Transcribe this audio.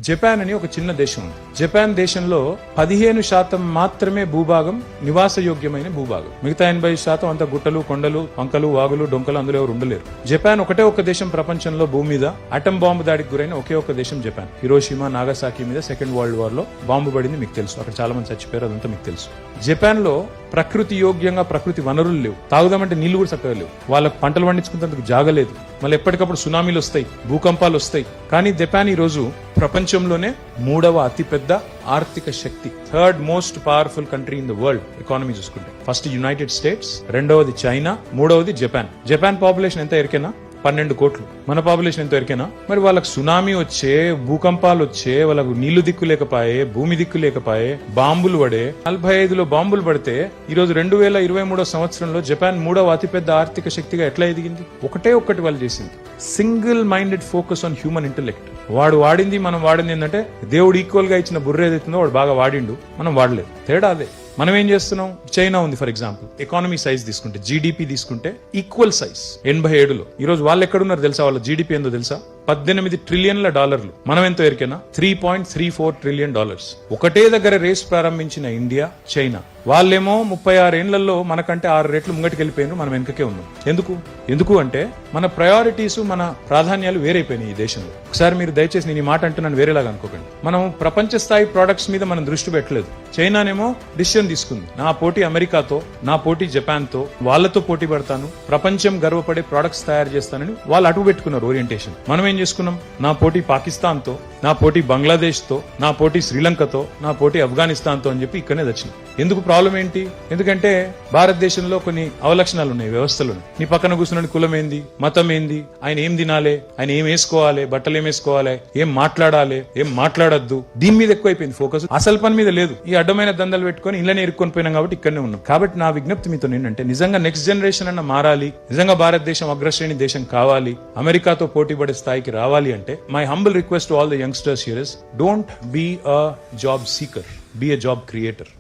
Japan అని ఒక చిన్న దేశం ఉంది. జపాన్ దేశంలో 15% మాత్రమే భూభాగం నివాసయోగ్యమైన భూభాగం. మిగతా 80% అంతా గుట్టలు, కొండలు, వంకలు, వాగులు, డొంకలు, అందులో ఎవరు ఉండలేరు. జపాన్ ఒకటే ఒక దేశం ప్రపంచంలో భూమి మీద అటం బాంబు దాడికి గురైన ఒకే ఒక దేశం జపాన్. హిరోషిమా, నాగసాకి మీద సెకండ్ వరల్డ్ వార్ లో బాంబు పడింది, మీకు తెలుసు. అక్కడ చాలా మంది చచ్చిపోయారు, అదంతా మీకు తెలుసు. జపాన్ లో ప్రకృతి యోగ్యంగా ప్రకృతి వనరులు లేవు. తాగుదామంటే నీళ్లు కూడా చక్కగా లేవు. వాళ్ళకు పంటలు పండించుకునేందుకు జాగలేదు. మళ్ళీ ఎప్పటికప్పుడు సునామీలు వస్తాయి, భూకంపాలు వస్తాయి. కానీ జపాన్ ఈ రోజు ప్రపంచంలోనే 3వ అతిపెద్ద ఆర్థిక శక్తి, 3rd most powerful country in the world. Economy చూసుకుంటే ఫస్ట్ యునైటెడ్ స్టేట్స్, 2వది చైనా, 3వది జపాన్. జపాన్ పాపులేషన్ ఎంత ఎరికేనా? 12 కోట్లు. మన పాపులేషన్ ఎంతో ఎరికేనా? మరి వాళ్ళకి సునామీ వచ్చే, భూకంపాలు వచ్చే, వాళ్ళకు నీళ్లు దిక్కు లేకపోయే, భూమి దిక్కు లేకపోయే, బాంబులు పడే. 45లో బాంబులు పడితే ఈ రోజు 2023 సంవత్సరంలో జపాన్ 3వ అతిపెద్ద ఆర్థిక శక్తిగా ఎట్లా ఎదిగింది? ఒకటే ఒక్కటి వాళ్ళు చేసింది, single minded focus on human intellect. వాడు వాడింది, మనం వాడింది ఏంటంటే దేవుడు ఈక్వల్ గా ఇచ్చిన బుర్ర ఏదైతుందో వాడు బాగా వాడిండు, మనం వాడలేదు. తేడా అదే. మనం ఏం చేస్తున్నాం? చైనా ఉంది ఫర్ ఎగ్జాంపుల్, ఎకానమీ సైజ్ తీసుకుంటే, జీడిపి తీసుకుంటే ఈక్వల్ సైజ్ 87లో. ఈ రోజు వాళ్ళు ఎక్కడున్నారు తెలుసా? వాళ్ళ జీడిపి ఏందో తెలుసా? 18 ట్రిలియన్ల డాలర్లు. మనం ఎంతో ఎరికేనా? 3.34 ట్రిలియన్ డాలర్స్. ఒకటే దగ్గర రేస్ ప్రారంభించిన ఇండియా, చైనా. వాళ్ళేమో 36 ఏళ్లలో మనకంటే 6 రెట్లు ముంగటికి వెళ్ళిపోయినారు, మనం వెనకకే ఉన్నాం. ఎందుకు అంటే మన ప్రయారిటీస్, మన ప్రాధాన్యాలు వేరైపోయినాయి ఈ దేశంలో. ఒకసారి మీరు దయచేసి నేను ఈ మాట అంటున్నాను వేరేలాగా అనుకోకండి. మనం ప్రపంచ స్థాయి ప్రొడక్ట్స్ మీద మనం దృష్టి పెట్టలేదు. చైనానేమో డిసిషన్ తీసుకుంది, నా పోటీ అమెరికాతో, నా పోటీ జపాన్ తో, వాళ్ళతో పోటీ పడతాను, ప్రపంచం గర్వపడే ప్రొడక్ట్స్ తయారు చేస్తానని వాళ్ళు అటు పెట్టుకున్నారు ఓరియంటేషన్. మనం ఏం చేసుకున్నాం? నా పోటీ పాకిస్తాన్ తో, నా పోటీ బంగ్లాదేశ్ తో, నా పోటీ శ్రీలంకతో, నా పోటీ ఆఫ్ఘనిస్తాన్ తో అని చెప్పి ఇక్కడనే వచ్చినాం. ఎందుకు? ప్రాబ్లం ఏంటి? ఎందుకంటే భారతదేశంలో కొన్ని అవలక్షణాలు ఉన్నాయి, వ్యవస్థలు. నీ పక్కన కూర్చున్న కులం ఏంది, మతం ఏంది, ఆయన ఏం తినాలి, ఆయన ఏం వేసుకోవాలి, బట్టలు ఏం వేసుకోవాలి, ఏం మాట్లాడాలి, ఏం మాట్లాడద్దు, దీని మీద ఎక్కువైపోయింది ఫోకస్. అసలు పని మీద లేదు. ఈ అడ్డమైన దందలు పెట్టుకుని ఇళ్ళనే ఇరుక్కొని పోయినాం కాబట్టి ఇక్కడనే ఉన్నాం. కాబట్టి నా విజ్ఞప్తి మీతో ఏంటంటే, నిజంగా నెక్స్ట్ జనరేషన్ అన్న మారాలి, నిజంగా భారతదేశం అగ్రశ్రేణి దేశం కావాలి, అమెరికాతో పోటీ పడే స్థాయికి రావాలి అంటే my humble request to all the youngsters here is, don't be a job seeker, be a job creator.